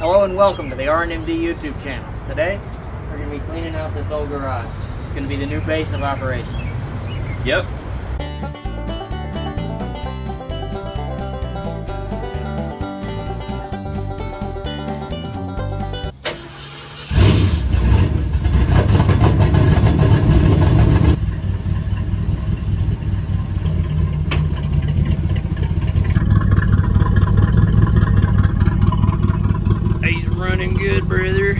Hello and welcome to the RNMD YouTube channel. Today, we're going to be cleaning out this old garage. It's going to be the new base of operations. Yep. He's running good, brother.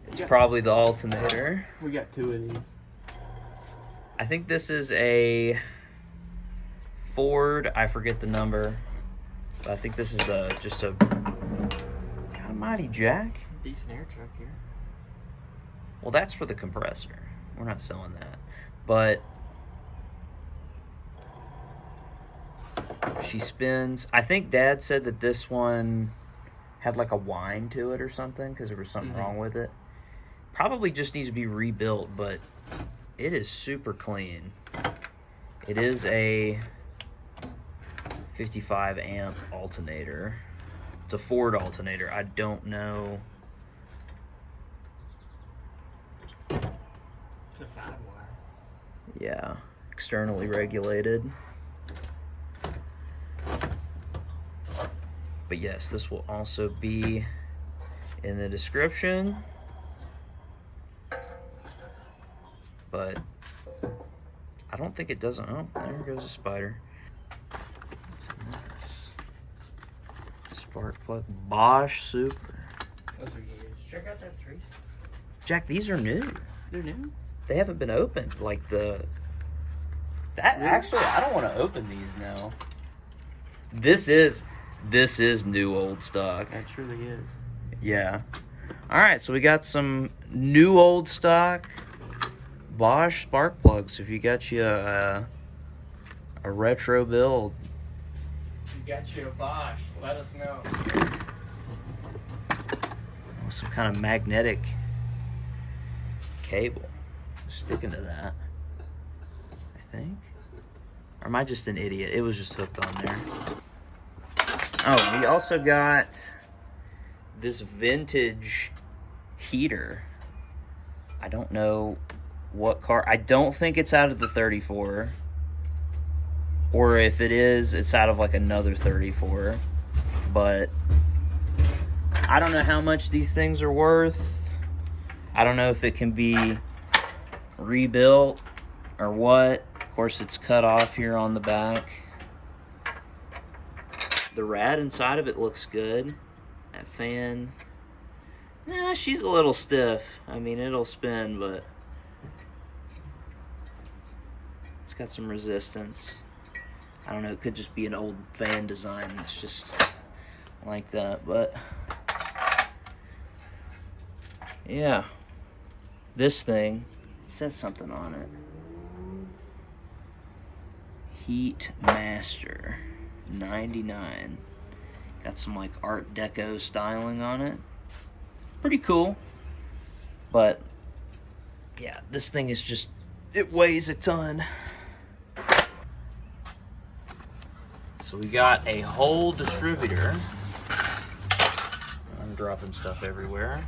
It's probably the alternator. We got two of these. I think this is a Ford. I forget the number. But I think this is just a God almighty jack. Decent air truck here. Well, that's for the compressor. We're not selling that. But she spins. I think Dad said that this one had like a whine to it or something because there was something wrong with it. Probably just needs to be rebuilt, but it is super clean. It is a 55 amp alternator. It's a Ford alternator. I don't know. It's a 5-wire. Yeah, externally regulated. But yes, this will also be in the description. But I don't think it doesn't. Oh, there goes a spider. What's in this? Spark plug. Bosch Super. Those are used. Check out that 3. Jack, these are new. They're new? They haven't been opened. Like actually, I don't want to open these now. This is new old stock. That truly is. Yeah. All right, so we got some new old stock Bosch spark plugs. If you got you a retro build, You got you a Bosch. Let us know. some kind of magnetic cable sticking to that, I think. Or am I just an idiot? It was just hooked on there. Oh, we also got this vintage heater. I don't know what car. I don't think it's out of the 34. Or if it is, it's out of like another 34. But I don't know how much these things are worth. I don't know if it can be rebuilt or what. Of course, it's cut off here on the back. The rad inside of it looks good. That fan, nah, she's a little stiff. I mean, it'll spin, but it's got some resistance. I don't know, it could just be an old fan design that's just like that, but yeah. This thing, it says something on it. Heat Master 99. Got some like Art Deco styling on it. Pretty cool. But yeah, this thing is just, it weighs a ton. So we got a whole distributor. I'm dropping stuff everywhere.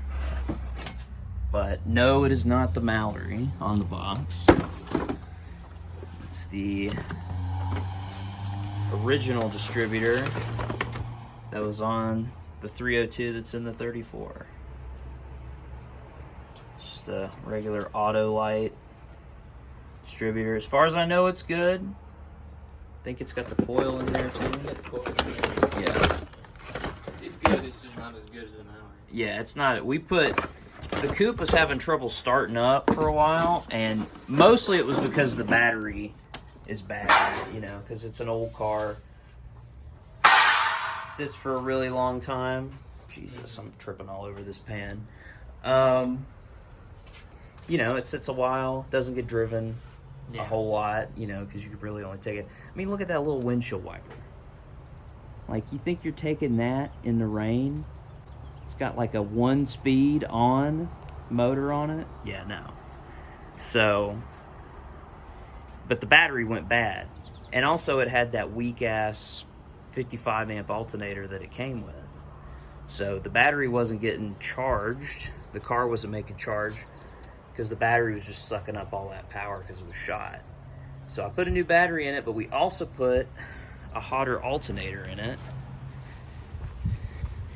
But no, it is not the Mallory on the box. It's the original distributor that was on the 302 that's in the 34. Just a regular auto light distributor. As far as I know, it's good. I think it's got the coil in there too. Yeah. It's good, it's just not as good as the Mallory. Yeah, it's not. The coupe was having trouble starting up for a while, and mostly it was because the battery is bad, you know, because it's an old car. It sits for a really long time. Jesus, I'm tripping all over this pan. You know, it sits a while, doesn't get driven a whole lot, you know, because you could really only take it. I mean, look at that little windshield wiper. Like, you think you're taking that in the rain? It's got like a 1-speed on motor on it. Yeah, no. So, but the battery went bad. And also it had that weak-ass 55 amp alternator that it came with. So the battery wasn't getting charged. The car wasn't making charge because the battery was just sucking up all that power because it was shot. So I put a new battery in it, but we also put a hotter alternator in it.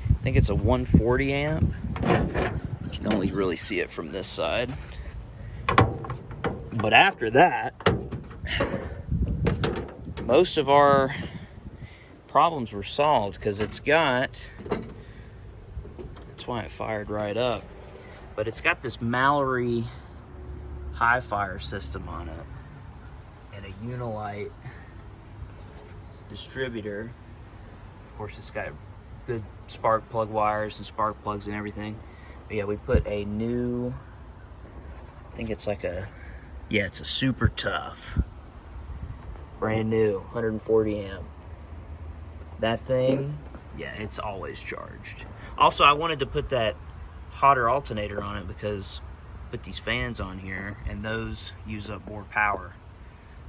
I think it's a 140 amp. You can only really see it from this side. But after that, most of our problems were solved because it's got, that's why it fired right up, but it's got this Mallory high fire system on it and a Unilite distributor. Of course, it's got good spark plug wires and spark plugs and everything. But yeah, we put a new, I think it's like a, yeah, it's a super tough, brand new 140 amp. That thing, yeah, it's always charged. Also, I wanted to put that hotter alternator on it because I put these fans on here and those use up more power.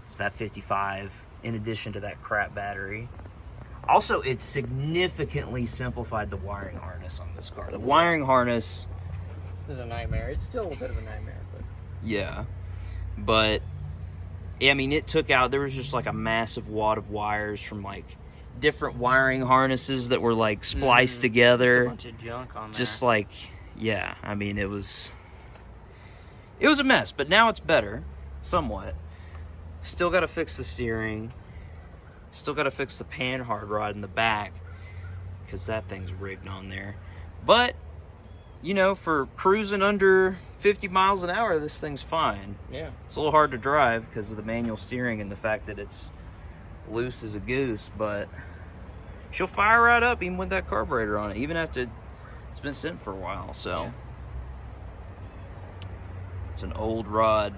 It's that 55 in addition to that crap battery. Also, it significantly simplified the wiring harness on this car. The wiring harness is a nightmare. It's still a bit of a nightmare, but yeah. But I mean, it took out, there was just like a massive wad of wires from like different wiring harnesses that were like spliced together. Just a bunch of junk on there. Just like, yeah, I mean, it was a mess, but now it's better, somewhat. Still got to fix the steering. Still got to fix the pan hard rod in the back because that thing's rigged on there. But, you know, for cruising under 50 miles an hour, this thing's fine. Yeah. It's a little hard to drive because of the manual steering and the fact that it's loose as a goose, but she'll fire right up even with that carburetor on it, even after it's been sitting for a while. So, yeah. It's an old rod.